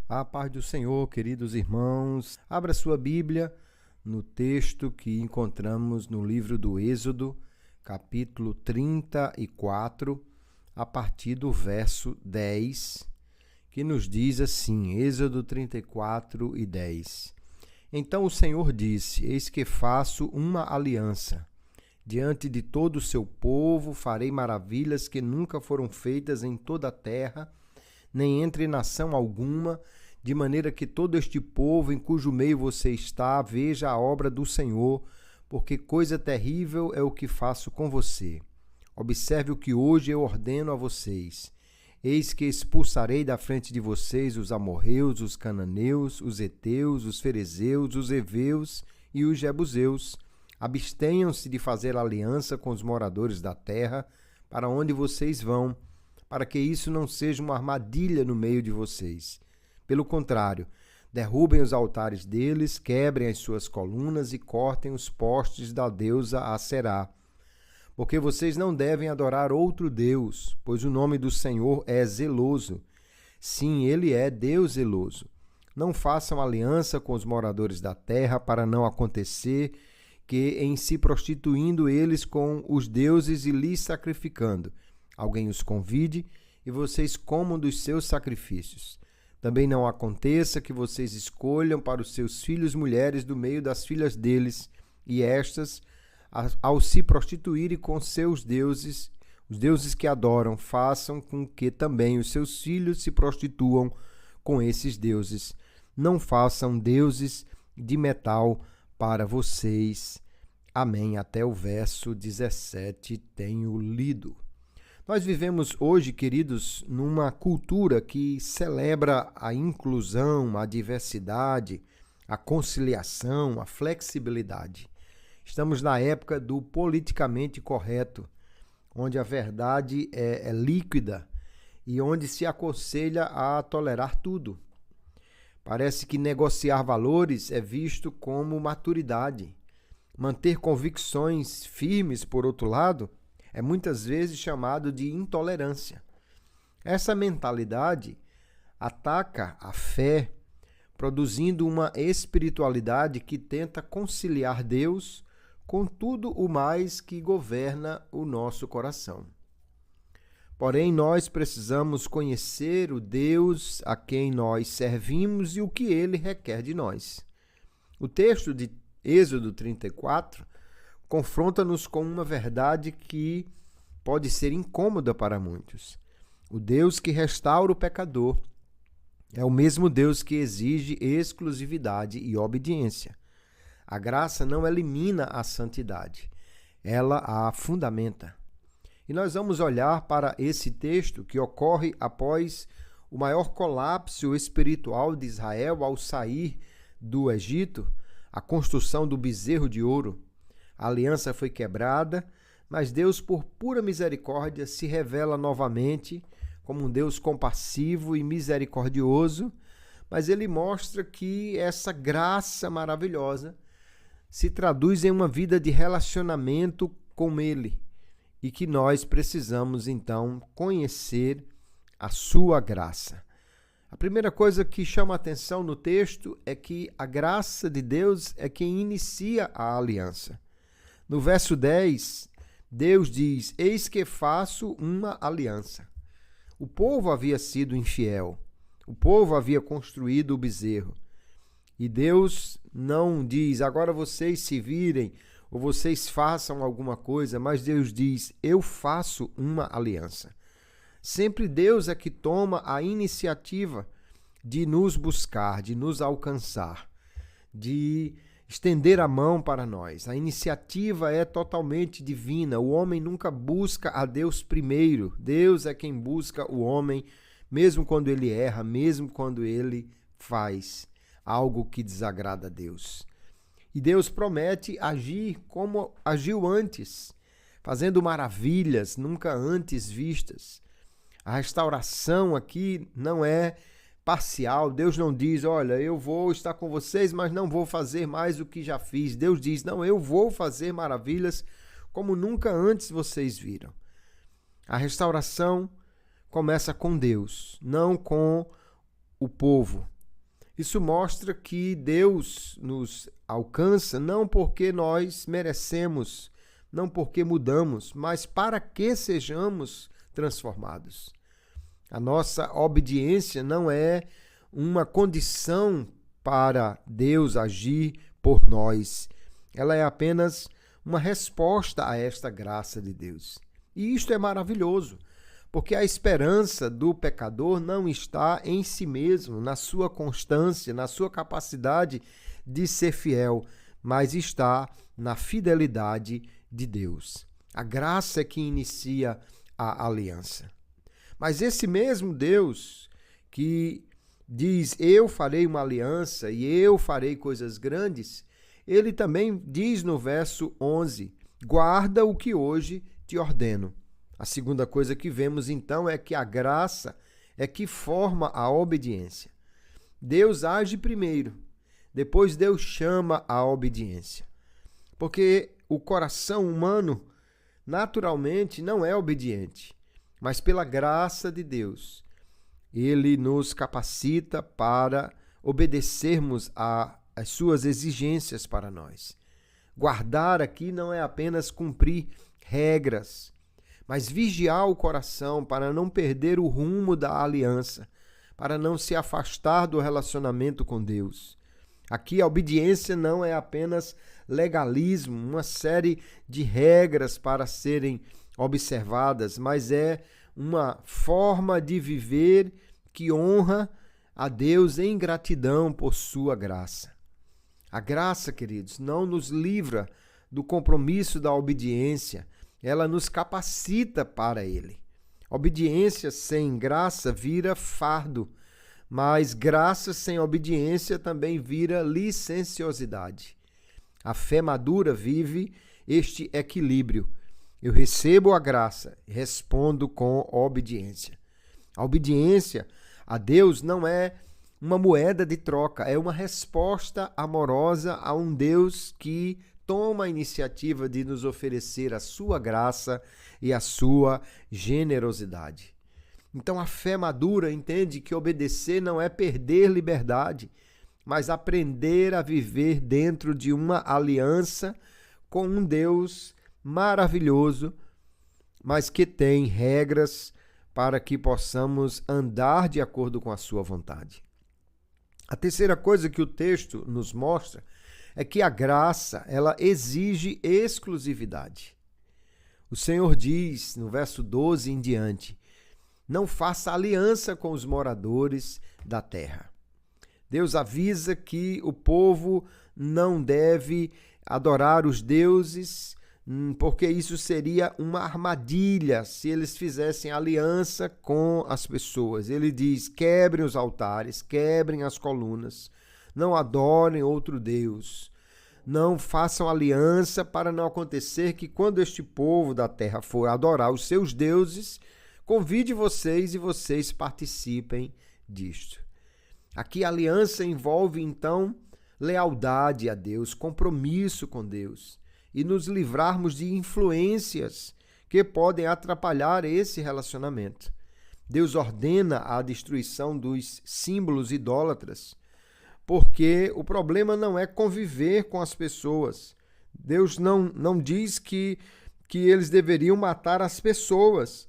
A paz do Senhor, queridos irmãos. Abra sua Bíblia no texto que encontramos no livro do Êxodo, capítulo 34, a partir do verso 10, que nos diz assim, Êxodo 34 e 10. Então o Senhor disse: Eis que faço uma aliança. Diante de todo o seu povo farei maravilhas que nunca foram feitas em toda a terra, nem entre nação alguma, de maneira que todo este povo em cujo meio você está veja a obra do Senhor, porque coisa terrível é o que faço com você. Observe o que hoje eu ordeno a vocês. Eis que expulsarei da frente de vocês os amorreus, os cananeus, os heteus, os ferezeus, os heveus e os jebuseus. Abstenham-se de fazer aliança com os moradores da terra, para onde vocês vão, para que isso não seja uma armadilha no meio de vocês. Pelo contrário, derrubem os altares deles, quebrem as suas colunas e cortem os postes da deusa Aserá. Porque vocês não devem adorar outro Deus, pois o nome do Senhor é zeloso. Sim, ele é Deus zeloso. Não façam aliança com os moradores da terra, para não acontecer que, em se prostituindo eles com os deuses e lhes sacrificando, alguém os convide e vocês comam dos seus sacrifícios. Também não aconteça que vocês escolham para os seus filhos mulheres do meio das filhas deles, e estas, ao se prostituírem com seus deuses, os deuses que adoram, façam com que também os seus filhos se prostituam com esses deuses. Não façam deuses de metal para vocês. Amém. Até o verso 17 tenho lido. Nós vivemos hoje, queridos, numa cultura que celebra a inclusão, a diversidade, a conciliação, a flexibilidade. Estamos na época do politicamente correto, onde a verdade é líquida e onde se aconselha a tolerar tudo. Parece que negociar valores é visto como maturidade. Manter convicções firmes, por outro lado, é muitas vezes chamado de intolerância. Essa mentalidade ataca a fé, produzindo uma espiritualidade que tenta conciliar Deus com tudo o mais que governa o nosso coração. Porém, nós precisamos conhecer o Deus a quem nós servimos e o que ele requer de nós. O texto de Êxodo 34 confronta-nos com uma verdade que pode ser incômoda para muitos. O Deus que restaura o pecador é o mesmo Deus que exige exclusividade e obediência. A graça não elimina a santidade, ela a fundamenta. E nós vamos olhar para esse texto que ocorre após o maior colapso espiritual de Israel ao sair do Egito, a construção do bezerro de ouro. A aliança foi quebrada, mas Deus, por pura misericórdia, se revela novamente como um Deus compassivo e misericordioso, mas ele mostra que essa graça maravilhosa se traduz em uma vida de relacionamento com ele e que nós precisamos, então, conhecer a sua graça. A primeira coisa que chama a atenção no texto é que a graça de Deus é quem inicia a aliança. No verso 10, Deus diz: Eis que faço uma aliança. O povo havia sido infiel. O povo havia construído o bezerro. E Deus não diz: agora vocês se virem ou vocês façam alguma coisa, mas Deus diz: eu faço uma aliança. Sempre Deus é que toma a iniciativa de nos buscar, de nos alcançar, de estender a mão para nós. A iniciativa é totalmente divina. O homem nunca busca a Deus primeiro. Deus é quem busca o homem, mesmo quando ele erra, mesmo quando ele faz algo que desagrada a Deus. E Deus promete agir como agiu antes, fazendo maravilhas nunca antes vistas. A restauração aqui não é parcial. Deus não diz: olha, eu vou estar com vocês, mas não vou fazer mais do que já fiz. Deus diz: não, eu vou fazer maravilhas como nunca antes vocês viram. A restauração começa com Deus, não com o povo. Isso mostra que Deus nos alcança não porque nós merecemos, não porque mudamos, mas para que sejamos transformados. A nossa obediência não é uma condição para Deus agir por nós. Ela é apenas uma resposta a esta graça de Deus. E isto é maravilhoso, porque a esperança do pecador não está em si mesmo, na sua constância, na sua capacidade de ser fiel, mas está na fidelidade de Deus. A graça é que inicia a aliança. Mas esse mesmo Deus que diz, eu farei uma aliança e eu farei coisas grandes, ele também diz no verso 11, guarda o que hoje te ordeno. A segunda coisa que vemos então é que a graça é que forma a obediência. Deus age primeiro, depois Deus chama a obediência. Porque o coração humano naturalmente não é obediente, mas pela graça de Deus, ele nos capacita para obedecermos às suas exigências para nós. Guardar aqui não é apenas cumprir regras, mas vigiar o coração para não perder o rumo da aliança, para não se afastar do relacionamento com Deus. Aqui a obediência não é apenas legalismo, uma série de regras para serem observadas, mas é uma forma de viver que honra a Deus em gratidão por sua graça. A graça, queridos, não nos livra do compromisso da obediência, ela nos capacita para ele. Obediência sem graça vira fardo, mas graça sem obediência também vira licenciosidade. A fé madura vive este equilíbrio. Eu recebo a graça e respondo com obediência. A obediência a Deus não é uma moeda de troca, é uma resposta amorosa a um Deus que toma a iniciativa de nos oferecer a sua graça e a sua generosidade. Então a fé madura entende que obedecer não é perder liberdade, mas aprender a viver dentro de uma aliança com um Deus maravilhoso, mas que tem regras para que possamos andar de acordo com a sua vontade. A terceira coisa que o texto nos mostra é que a graça, ela exige exclusividade. O Senhor diz, no verso 12 em diante, não faça aliança com os moradores da terra. Deus avisa que o povo não deve adorar os deuses, porque isso seria uma armadilha se eles fizessem aliança com as pessoas. Ele diz, quebrem os altares, quebrem as colunas, não adorem outro Deus, não façam aliança para não acontecer que quando este povo da terra for adorar os seus deuses, convide vocês e vocês participem disto. Aqui a aliança envolve então lealdade a Deus, compromisso com Deus e nos livrarmos de influências que podem atrapalhar esse relacionamento. Deus ordena a destruição dos símbolos idólatras, porque o problema não é conviver com as pessoas. Deus não diz que eles deveriam matar as pessoas,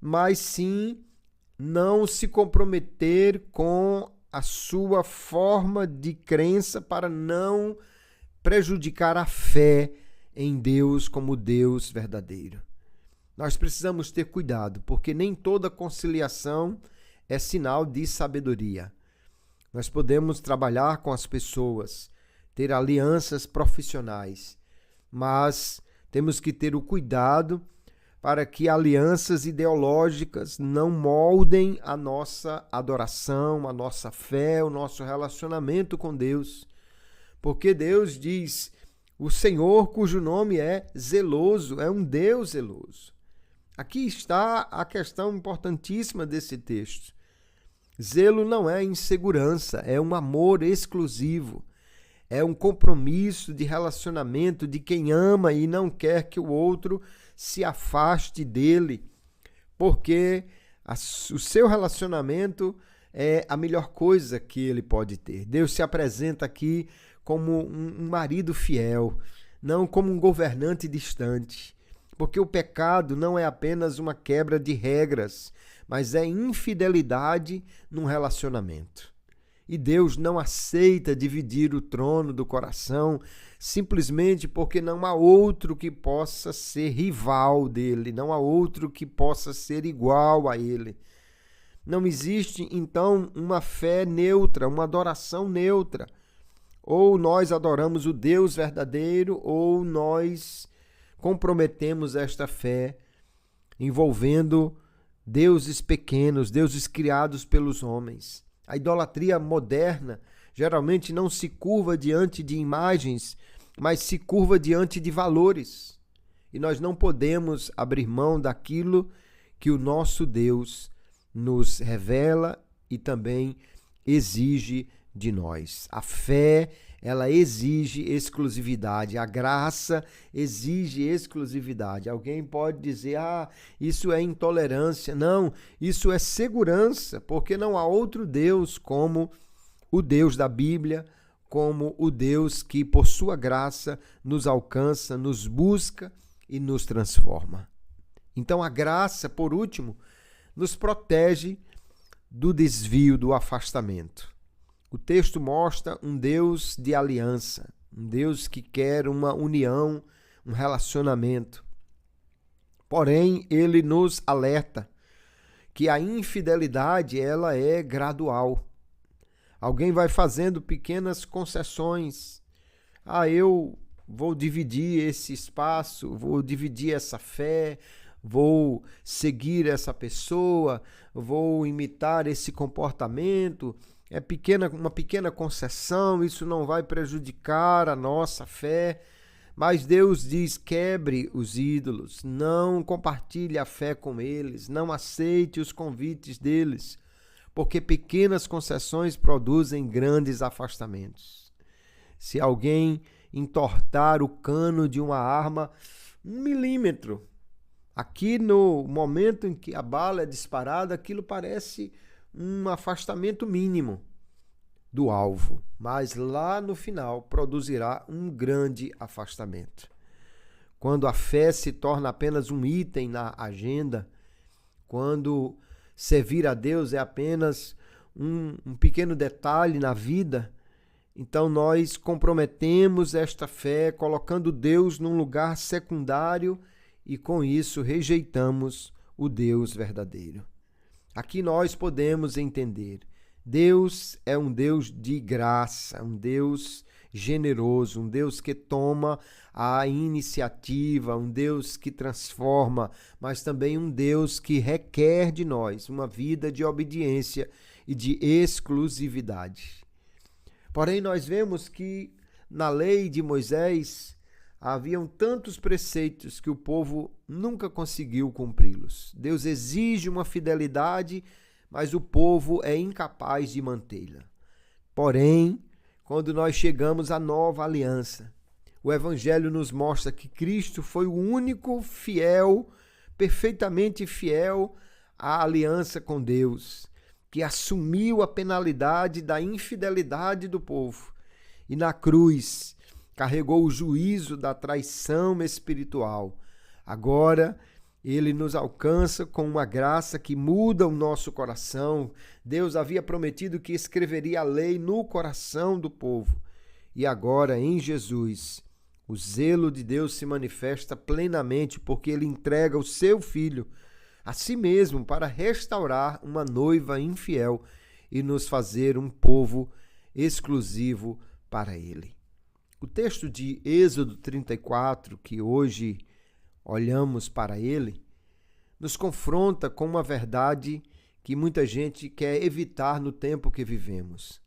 mas sim não se comprometer com a sua forma de crença para não prejudicar a fé em Deus como Deus verdadeiro. Nós precisamos ter cuidado, porque nem toda conciliação é sinal de sabedoria. Nós podemos trabalhar com as pessoas, ter alianças profissionais, mas temos que ter o cuidado para que alianças ideológicas não moldem a nossa adoração, a nossa fé, o nosso relacionamento com Deus. Porque Deus diz, o Senhor cujo nome é zeloso, é um Deus zeloso. Aqui está a questão importantíssima desse texto. Zelo não é insegurança, é um amor exclusivo. É um compromisso de relacionamento de quem ama e não quer que o outro se afaste dele, porque o seu relacionamento é a melhor coisa que ele pode ter. Deus se apresenta aqui como um marido fiel, não como um governante distante, porque o pecado não é apenas uma quebra de regras, mas é infidelidade num relacionamento. E Deus não aceita dividir o trono do coração simplesmente porque não há outro que possa ser rival dele, não há outro que possa ser igual a ele. Não existe, então, uma fé neutra, uma adoração neutra. Ou nós adoramos o Deus verdadeiro, ou nós comprometemos esta fé envolvendo deuses pequenos, deuses criados pelos homens. A idolatria moderna geralmente não se curva diante de imagens, mas se curva diante de valores. E nós não podemos abrir mão daquilo que o nosso Deus nos revela e também exige de nós. A fé, ela exige exclusividade, a graça exige exclusividade. Alguém pode dizer, isso é intolerância. Não, isso é segurança, porque não há outro Deus como o Deus da Bíblia, como o Deus que, por sua graça, nos alcança, nos busca e nos transforma. Então, a graça, por último, nos protege do desvio, do afastamento. O texto mostra um Deus de aliança, um Deus que quer uma união, um relacionamento. Porém, ele nos alerta que a infidelidade, ela é gradual. Alguém vai fazendo pequenas concessões. Eu vou dividir esse espaço, vou dividir essa fé, vou seguir essa pessoa, vou imitar esse comportamento. É uma pequena concessão, isso não vai prejudicar a nossa fé. Mas Deus diz, quebre os ídolos, não compartilhe a fé com eles, não aceite os convites deles, porque pequenas concessões produzem grandes afastamentos. Se alguém entortar o cano de uma arma 1 milímetro, aqui no momento em que a bala é disparada, aquilo parece um afastamento mínimo do alvo, mas lá no final produzirá um grande afastamento. Quando a fé se torna apenas um item na agenda, quando servir a Deus é apenas um pequeno detalhe na vida, então nós comprometemos esta fé colocando Deus num lugar secundário e com isso rejeitamos o Deus verdadeiro. Aqui nós podemos entender, Deus é um Deus de graça, um Deus generoso, um Deus que toma a iniciativa, um Deus que transforma, mas também um Deus que requer de nós uma vida de obediência e de exclusividade. Porém, nós vemos que na lei de Moisés haviam tantos preceitos que o povo nunca conseguiu cumpri-los. Deus exige uma fidelidade, mas o povo é incapaz de mantê-la. Porém, quando nós chegamos à nova aliança, o Evangelho nos mostra que Cristo foi o único fiel, perfeitamente fiel à aliança com Deus, que assumiu a penalidade da infidelidade do povo e na cruz carregou o juízo da traição espiritual. Agora, ele nos alcança com uma graça que muda o nosso coração. Deus havia prometido que escreveria a lei no coração do povo. E agora, em Jesus, o zelo de Deus se manifesta plenamente porque ele entrega o seu Filho a si mesmo para restaurar uma noiva infiel e nos fazer um povo exclusivo para ele. O texto de Êxodo 34, que hoje olhamos para ele, nos confronta com uma verdade que muita gente quer evitar no tempo que vivemos.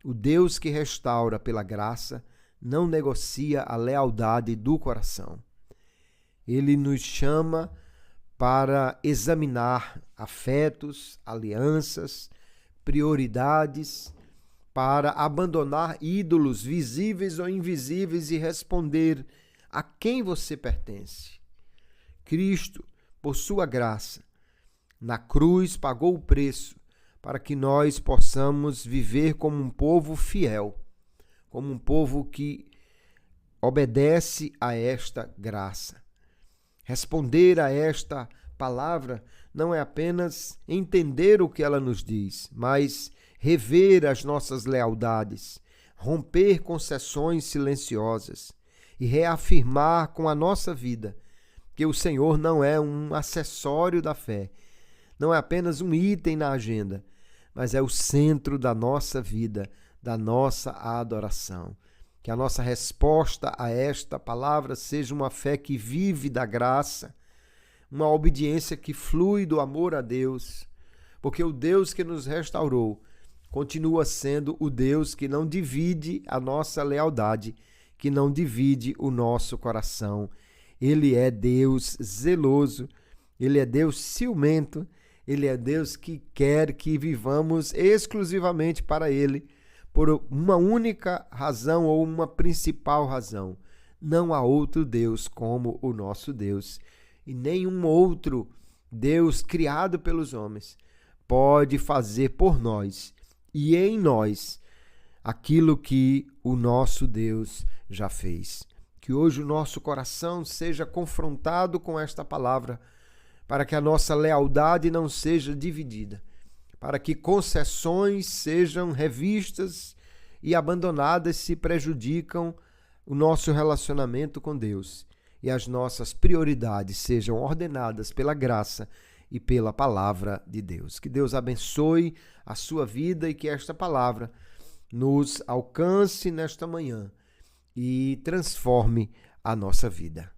O Deus que restaura pela graça não negocia a lealdade do coração. Ele nos chama para examinar afetos, alianças, prioridades, para abandonar ídolos visíveis ou invisíveis e responder a quem você pertence. Cristo, por sua graça, na cruz pagou o preço para que nós possamos viver como um povo fiel, como um povo que obedece a esta graça. Responder a esta palavra não é apenas entender o que ela nos diz, mas rever as nossas lealdades, romper concessões silenciosas e reafirmar com a nossa vida que o Senhor não é um acessório da fé, não é apenas um item na agenda, mas é o centro da nossa vida, da nossa adoração. Que a nossa resposta a esta palavra seja uma fé que vive da graça, uma obediência que flui do amor a Deus, porque o Deus que nos restaurou continua sendo o Deus que não divide a nossa lealdade, que não divide o nosso coração. Ele é Deus zeloso, Ele é Deus ciumento, Ele é Deus que quer que vivamos exclusivamente para Ele, por uma única razão ou uma principal razão. Não há outro Deus como o nosso Deus, e nenhum outro Deus criado pelos homens pode fazer por nós e em nós aquilo que o nosso Deus já fez. Que hoje o nosso coração seja confrontado com esta palavra, para que a nossa lealdade não seja dividida, para que concessões sejam revistas e abandonadas se prejudicam o nosso relacionamento com Deus e as nossas prioridades sejam ordenadas pela graça e pela palavra de Deus. Que Deus abençoe a sua vida e que esta palavra nos alcance nesta manhã e transforme a nossa vida.